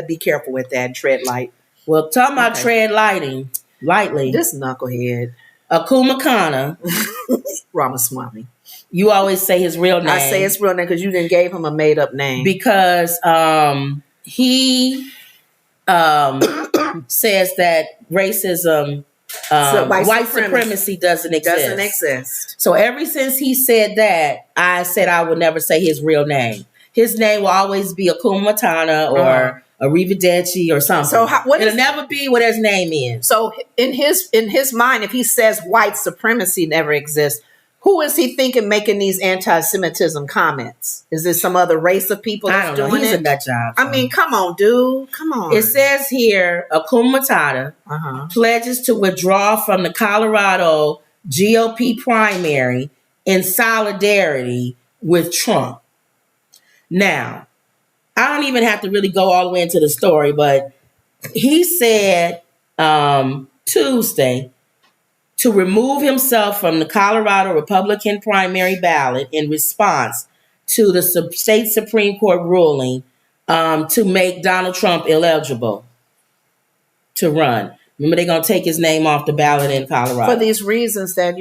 be careful with that. Tread light. Well, talking about tread lightly. This knucklehead. Akumakana. Ramaswamy. You always say his real name. I say his real name because you didn't gave him a made up name. Because he says that racism, white supremacy doesn't exist. So ever since he said that, I said I would never say his real name. His name will always be Akuma Matata or Arrivederci or something. So it'll never be what his name is. So in his mind, if he says white supremacy never exists, who is he thinking making these anti-Semitism comments? Is this some other race of people that's doing it? He's a nut job. I mean, come on, dude. Come on. It says here, Akuma Matata pledges to withdraw from the Colorado GOP primary in solidarity with Trump. Now, I don't even have to really go all the way into the story, but he said Tuesday to remove himself from the Colorado Republican primary ballot in response to the state Supreme Court ruling to make Donald Trump ineligible to run. Remember, they're going to take his name off the ballot in Colorado. For these reasons that,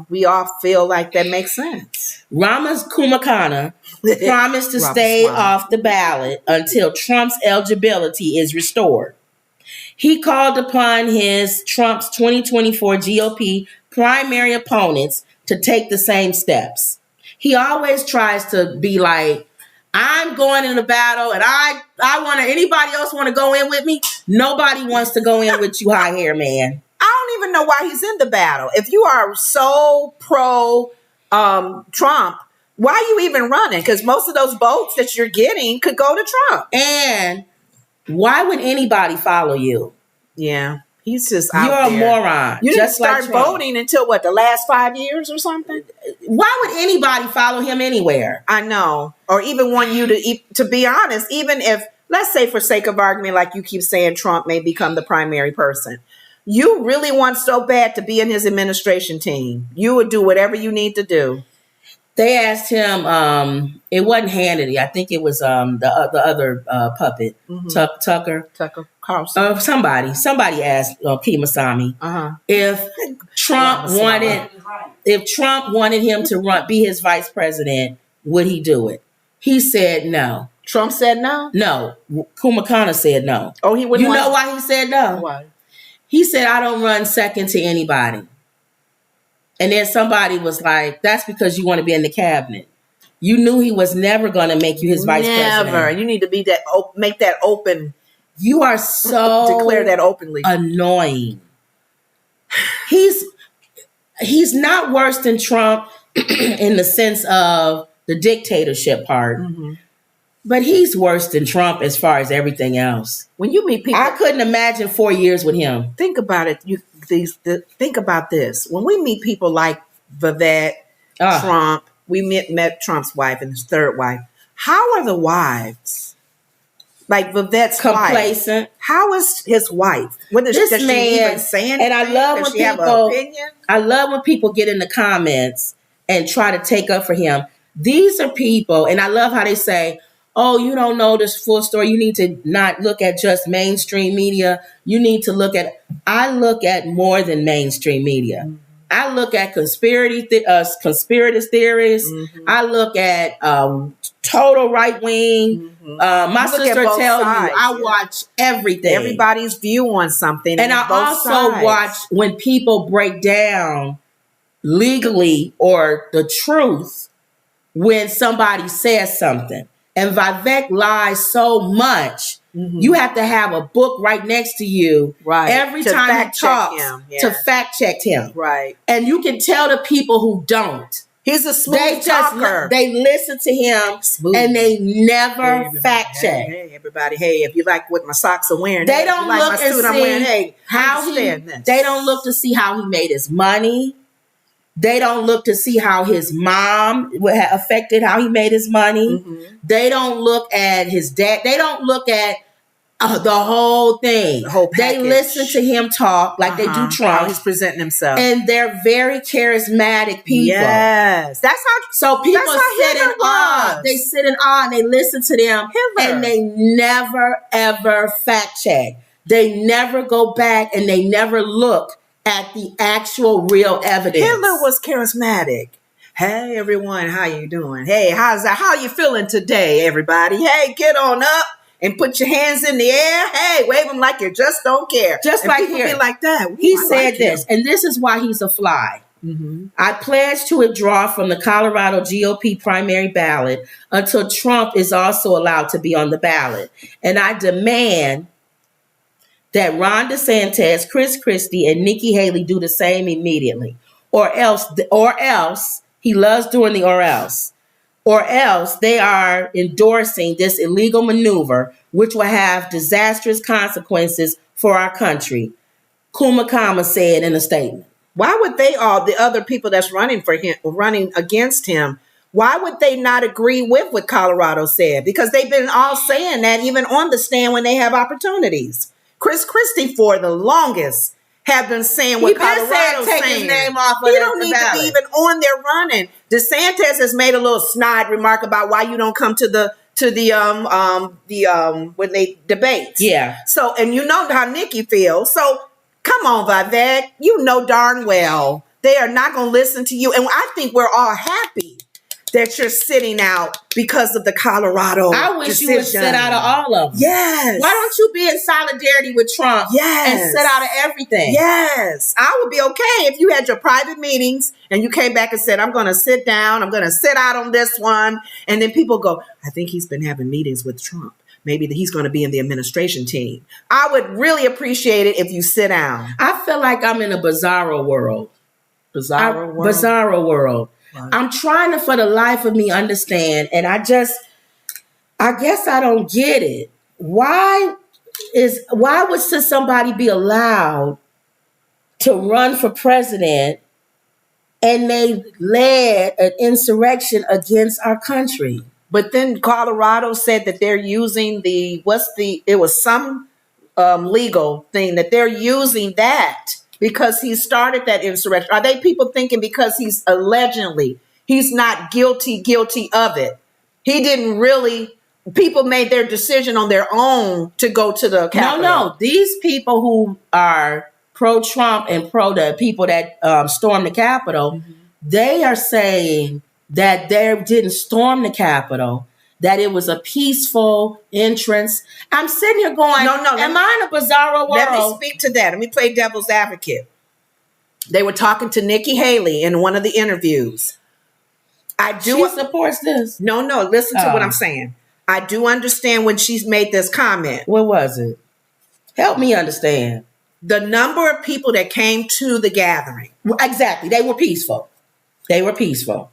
we all feel like that makes sense. Ramaswamy promised to stay off the ballot until Trump's eligibility is restored. He called upon Trump's 2024 GOP primary opponents to take the same steps. He always tries to be like, I'm going in the battle and I want to, anybody else want to go in with me? Nobody wants to go in with you, high hair man. I don't even know why he's in the battle. If you are so pro Trump, why are you even running? Because most of those votes that you're getting could go to Trump. And why would anybody follow you? Yeah. He's just out there. You're a moron. You didn't start voting until the last 5 years or something? Why would anybody follow him anywhere? I know. Or even want you to be honest, even if, let's say for sake of argument, like you keep saying, Trump may become the primary person. You really want so bad to be in his administration team. You would do whatever you need to do. They asked him, it wasn't Hannity. I think it was the other puppet, Tucker Carlson. Somebody asked Ramaswamy if Trump wanted him to be his vice president, would he do it? He said no. Trump said no? No. Kumakana said no. Oh, he wouldn't. You know why he said no? Why? He said, I don't run second to anybody. And then somebody was like, that's because you want to be in the cabinet. You knew he was never going to make you his vice president. Never. You need to be make that open. You are so declare that openly. Annoying. He's not worse than Trump in the sense of the dictatorship part. But he's worse than Trump as far as everything else. When you meet people, I couldn't imagine 4 years with him. Think about it. Think about this. When we meet people like Vivek, Trump, we met Trump's wife and his third wife. How are the wives? Like Vivek's complacent. Wife. How is his wife? What does she even say anything? And I love when I love when people get in the comments and try to take up for him. These are people, and I love how they say, oh, you don't know this full story. You need to not look at just mainstream media. You need to I look at more than mainstream media. I look at conspiracy theories. I look at total right wing. My sister tells you I watch everything. Everybody's view on something. And I also watch when people break down legally or the truth when somebody says something. And Vivek lies so much, you have to have a book right next to you every time he talks to fact check him. Right. And you can tell the people who don't. He's a smooth talker. They listen to him and they never fact check. Hey, everybody. Hey, if you like what my socks are wearing, they don't look and see they don't look to see how he made his money. They don't look to see how his mom affected how he made his money. They don't look at his dad. They don't look at The whole thing. The whole They package. listen to him talk like they do How Trump. he's presenting himself. And they're very charismatic people. Yes. That's how. So people That's how sit in Hitler awe. was. They sit in awe and they listen to them. Hitler. And they never, ever fact check. They never go back and they never look at the actual real evidence. Hitler was charismatic. Hey, everyone. How you doing? Hey, how's that? How you feeling today, everybody? Hey, get on up. And put your hands in the air. Hey, wave them like you just don't care. Just and like people here. be like that. Ooh, He I said like this, him. and this is why he's a fly. Mm-hmm. I pledge to withdraw from the Colorado GOP primary ballot until Trump is also allowed to be on the ballot. And I demand that Ron DeSantis, Chris Christie, and Nikki Haley do the same immediately. Or else, he loves doing the or else they are endorsing this illegal maneuver, which will have disastrous consequences for our country. Kumakama said in a statement. Why would they all, the other people that's running for him, running against him, why would they not agree with what Colorado said? Because they've been all saying that even on the stand when they have opportunities. Chris Christie for the longest have been saying what Colorado's saying. Take his name off of He don't need ballot. to be even on there running. DeSantis has made a little snide remark about why you don't come to the when they debate. Yeah. So, and you know how Nikki feels. So come on, Vivek. You know darn well they are not going to listen to you. And I think we're all happy that you're sitting out because of the Colorado I wish decision. you would sit out of all of them. Yes. Why don't you be in solidarity with Trump Yes. and sit out of everything? Yes. I would be okay if you had your private meetings and you came back and said, I'm going to sit down. I'm going to sit out on this one. And then people go, I think he's been having meetings with Trump. Maybe that he's going to be in the administration team. I would really appreciate it if you sit down. I feel like I'm in a bizarro world. Bizarro world. Bizarro world. Right. I'm trying to, for the life of me, understand, and I guess I don't get it. Why would somebody be allowed to run for president and they led an insurrection against our country? But then Colorado said that they're using it was some legal thing that they're using that because he started that insurrection. Are they people thinking because he's not guilty of it? He didn't really, people made their decision on their own to go to the Capitol. No. These people who are pro-Trump and pro the people that stormed the Capitol, they are saying that they didn't storm the Capitol, that it was a peaceful entrance. I'm sitting here going, No, am I in a bizarro world? Let me speak to that. Let me play devil's advocate. They were talking to Nikki Haley in one of the interviews. She supports this. No, listen to what I'm saying. I do understand when she's made this comment. What was it? Help me understand. The number of people that came to the gathering. Exactly. They were peaceful.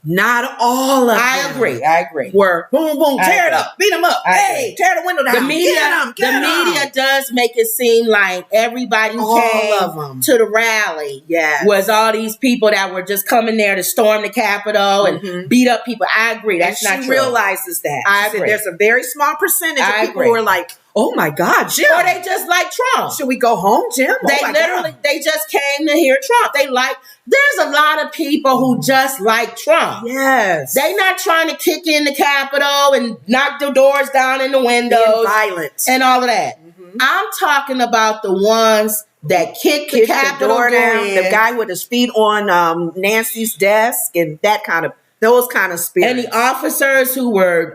Not all of them. I agree. Were boom, boom, tear it up, beat them up. Hey, tear the window down. The media does make it seem like everybody who came to the rally was all these people that were just coming there to storm the Capitol and beat up people. I agree. That's not true. She realizes that. I agree. There's a very small percentage of people who are like, oh my God, Jim. Or they just like Trump. Should we go home, Jim? They just came to hear Trump. There's a lot of people who just like Trump. Yes. They not trying to kick in the Capitol and knock the doors down in the windows. Violence. And all of that. I'm talking about the ones that kicked the Capitol door down. The guy with his feet on Nancy's desk and those kind of spirits. And the officers who were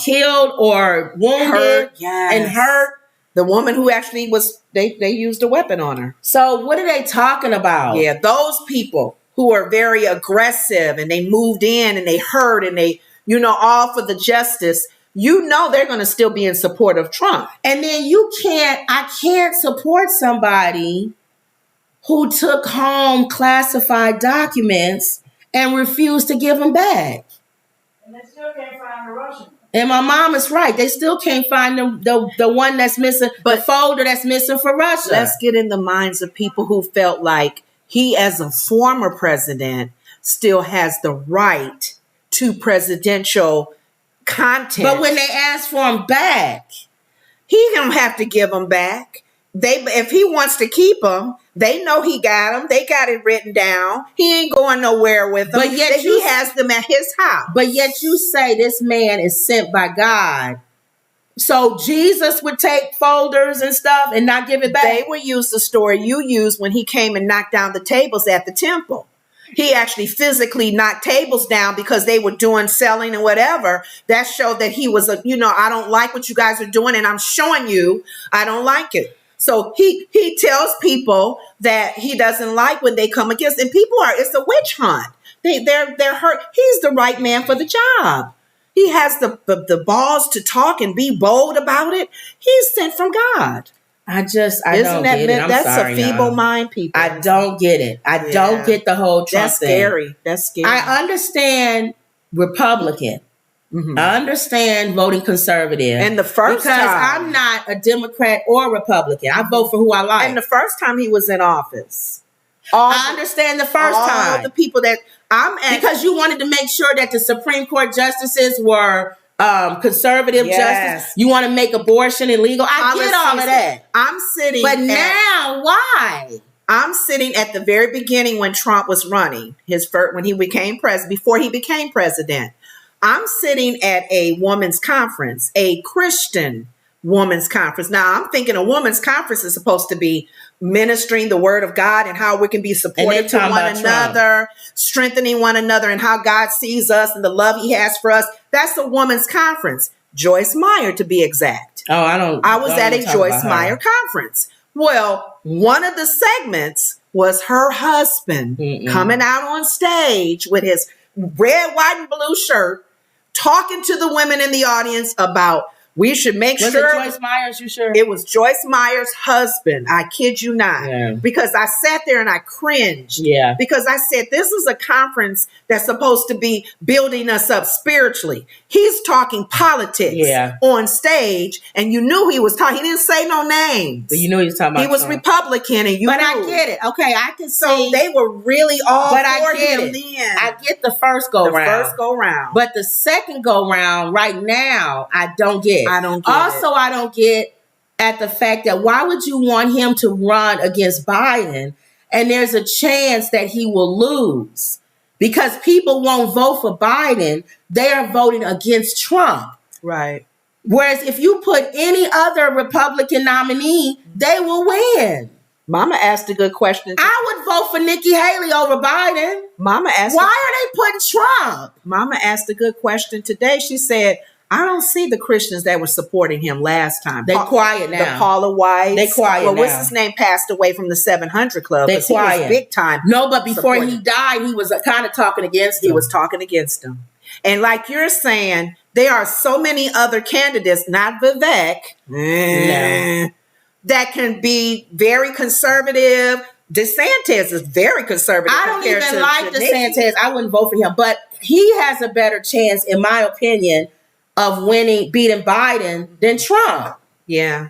killed or wounded and hurt. The woman who actually they used a weapon on her. So what are they talking about? Yeah, those people who are very aggressive and they moved in and they hurt and they, all for the justice, they're going to still be in support of Trump. And then I can't support somebody who took home classified documents and refused to give them back. And they still can't find the Russian. And my mom is right. They still can't find the one that's missing, the folder that's missing for Russia. Let's get in the minds of people who felt like he, as a former president, still has the right to presidential content. But when they asked for him back, He don't have to give them back. If he wants to keep them, they know he got them. They got it written down. He ain't going nowhere with them. But yet he has them at his house. But yet you say this man is sent by God. So Jesus would take folders and stuff and not give it back? They would use the story you used when he came and knocked down the tables at the temple. He actually physically knocked tables down because they were doing selling and whatever. That showed that he was I don't like what you guys are doing, and I'm showing you I don't like it. So he tells people that he doesn't like when they come against, and it's a witch hunt. They're hurt. He's the right man for the job. He has the balls to talk and be bold about it. He's sent from God. I don't get it. That's a feeble mind, people. I don't get it. I don't get the whole Trump thing. That's scary. I understand Republican. Mm-hmm. I understand voting conservative. And the first because time, I'm not a Democrat or Republican. I vote for who I like. And the first time he was in office. I understand the first time. All the people that because you wanted to make sure that the Supreme Court justices were conservative justice. You want to make abortion illegal. I get all of that. I'm sitting. But now, why? I'm sitting at the very beginning when Trump was running when he became president. Before he became president, I'm sitting at a women's conference, a Christian women's conference. Now, I'm thinking a women's conference is supposed to be ministering the word of God and how we can be supportive to one another, strengthening one another, and how God sees us and the love he has for us. That's a women's conference. Joyce Meyer, to be exact. Oh, I was at a Joyce Meyer conference. Well, one of the segments was her husband coming out on stage with his red, white, and blue shirt, talking to the women in the audience about we should make sure. Was it Joyce Myers? You sure? It was Joyce Meyer's husband. I kid you not. Yeah. Because I sat there and I cringed. Yeah. Because I said, this is a conference that's supposed to be building us up spiritually. He's talking politics on stage, and you knew he was talking. He didn't say no names. But you knew he was talking about He was Trump. Republican, and But I get it. Okay, I can see. So they were really all for him then. I get the first go round. But the second go round, right now, I don't get. I don't get also, I don't get at the fact that why would you want him to run against Biden and there's a chance that he will lose? Because people won't vote for Biden. They are voting against Trump. Right. Whereas if you put any other Republican nominee, they will win. Mama asked a good question. I would vote for Nikki Haley over Biden. Mama asked. Why are they putting Trump? Mama asked a good question today. She said, I don't see the Christians that were supporting him last time. They quiet now. The Paula Whites. They quiet now. What's his name? Passed away from the 700 Club. They quiet. He was big time. No, but before he died, he was kind of talking against him. He was talking against him. And like you're saying, there are so many other candidates, not Vivek, that can be very conservative. DeSantis is very conservative. I don't even like DeSantis. I wouldn't vote for him. But he has a better chance, in my opinion, of beating Biden than Trump. Yeah.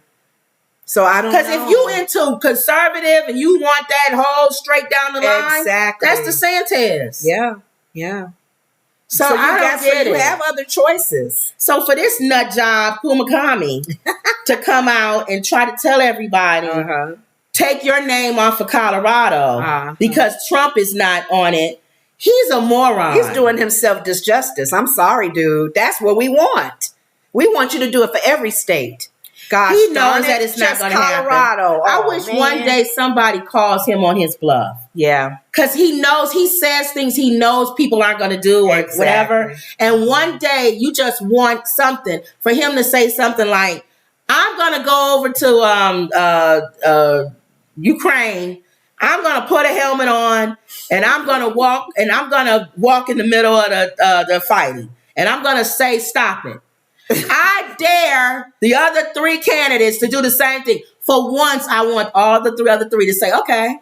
So I don't know. Because if you into conservative and you want that whole straight down the line, that's DeSantis. Yeah. Yeah. So I don't get it. You have other choices. So for this nut job, Kumakami, to come out and try to tell everybody, take your name off of Colorado because Trump is not on it. He's a moron. He's doing himself disjustice. I'm sorry, dude. That's what we want. We want you to do it for every state. Gosh, he knows that it's not going to happen. Colorado. I wish one day somebody calls him on his bluff. Yeah. Because he knows, he says things he knows people aren't going to do or whatever. And one day you just want something for him to say something like, I'm going to go over to Ukraine. I'm going to put a helmet on and I'm going to walk in the middle of the fighting. And I'm going to say, stop it. I dare the other three candidates to do the same thing. For once, I want all the other three to say, okay.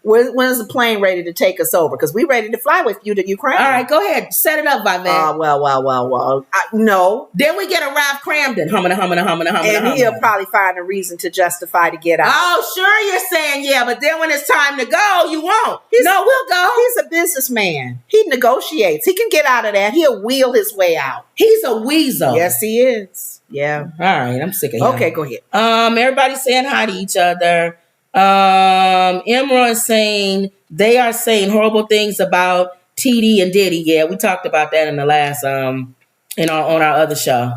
When is the plane ready to take us over? Because we ready to fly with you to Ukraine. All right, go ahead. Set it up, Vivek. Well. No. Then we get a Ralph Cramden. And he'll probably find a reason to justify to get out. Oh, sure, you're saying yeah, but then when it's time to go, you won't. No, we'll go. He's a businessman. He negotiates. He can get out of that. He'll wheel his way out. He's a weasel. Yes, he is. Yeah. All right, I'm sick of him. Okay, go ahead. Everybody's saying hi to each other. Imran saying they are saying horrible things about TD and Diddy. Yeah, we talked about that in the last on our other show.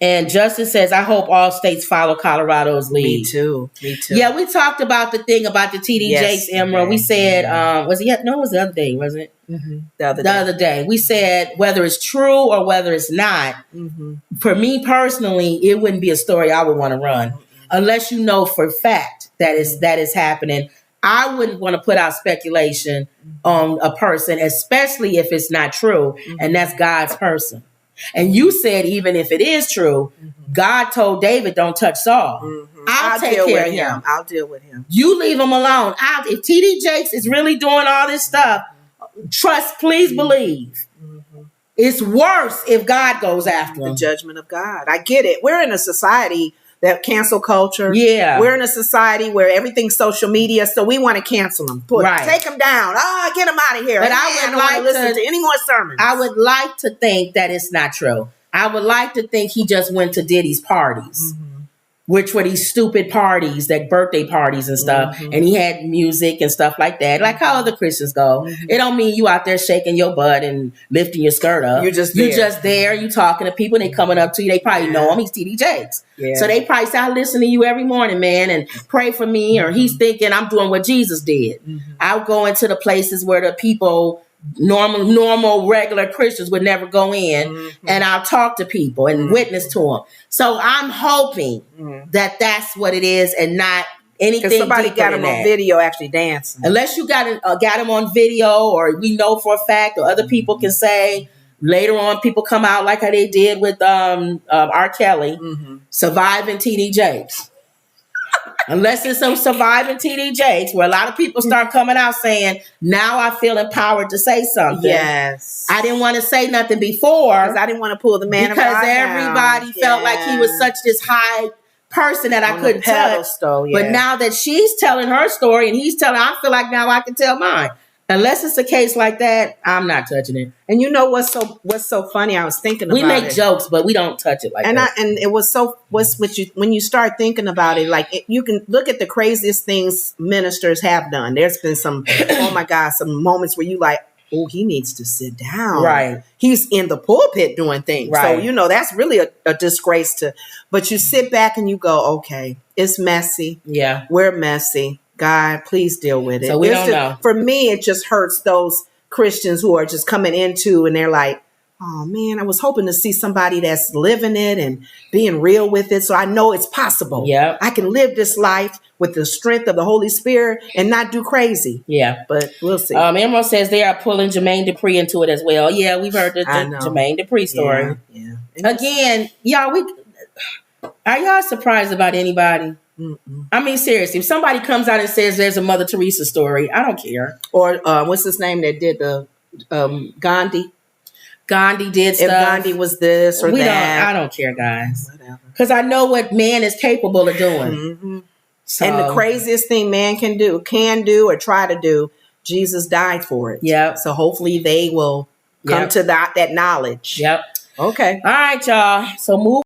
And Justin says, I hope all states follow Colorado's lead. Me too. Yeah, we talked about the thing about the TD Jakes, Emerald. We said, was it yet? No, it was the other day, wasn't it? Mm-hmm. The other day. We said whether it's true or whether it's not. Mm-hmm. For me personally, it wouldn't be a story I would want to run unless you know for a fact that is happening. I wouldn't want to put out speculation on a person, especially if it's not true, and that's God's person. And you said even if it is true, God told David, don't touch Saul. I'll take care of him. I'll deal with him. You leave him alone. If TD Jakes is really doing all this stuff, please believe. It's worse if God goes after him. The judgment of God. I get it. We're in a society that cancel culture. Yeah. We're in a society where everything's social media, so we want to cancel them. Take them down. Get them out of here. But I don't want to listen to any more sermons. I would like to think that it's not true. I would like to think he just went to Diddy's parties, which were these stupid parties, like birthday parties and stuff. And he had music and stuff like that, like how other Christians go. It don't mean you out there shaking your butt and lifting your skirt up. You're just there. You talking to people and they coming up to you. They probably know him. He's TD Jakes. Yeah. So they probably say, I listen to you every morning, man, and pray for me. Or he's thinking I'm doing what Jesus did. I'll go into the places where the people, normal, regular Christians would never go in, and I'll talk to people and witness to them. So I'm hoping that that's what it is and not anything. Because somebody got him on video actually dancing. Unless you got him on video, or we know for a fact, or other people can say later on, people come out like how they did with R. Kelly, surviving TD Jakes. Unless it's some surviving TD Jakes, where a lot of people start coming out saying, now I feel empowered to say something. Yes. I didn't want to say nothing before. Because I didn't want to pull the man because everybody felt like he was such this high person that I couldn't touch. But now that she's telling her story and he's telling, I feel like now I can tell mine. Unless it's a case like that, I'm not touching it. And you know what's so funny? I was thinking about it. We make jokes, but we don't touch it like that. And it was when you start thinking about it, like you can look at the craziest things ministers have done. There's been some, oh my God, some moments where you like, oh, he needs to sit down. Right. He's in the pulpit doing things. Right. So, that's really a disgrace but you sit back and you go, okay, it's messy. Yeah. We're messy. God, please deal with it. So we don't know. For me, it just hurts those Christians who are just coming into and they're like, oh man, I was hoping to see somebody that's living it and being real with it. So I know it's possible. Yeah. I can live this life with the strength of the Holy Spirit and not do crazy. Yeah. But we'll see. Emerald says they are pulling Jermaine Dupri into it as well. Yeah, we've heard the Jermaine Dupri story. Yeah. Again, y'all, are y'all surprised about anybody? Mm-mm. I mean, seriously, if somebody comes out and says there's a Mother Teresa story, I don't care. Or what's his name that did the Gandhi? Gandhi did stuff. If Gandhi was this or that. I don't care, guys. Whatever. Because I know what man is capable of doing. So, and the craziest thing man can do or try to do, Jesus died for it. Yeah. So hopefully they will come to that knowledge. Yep. Okay. All right, y'all. So move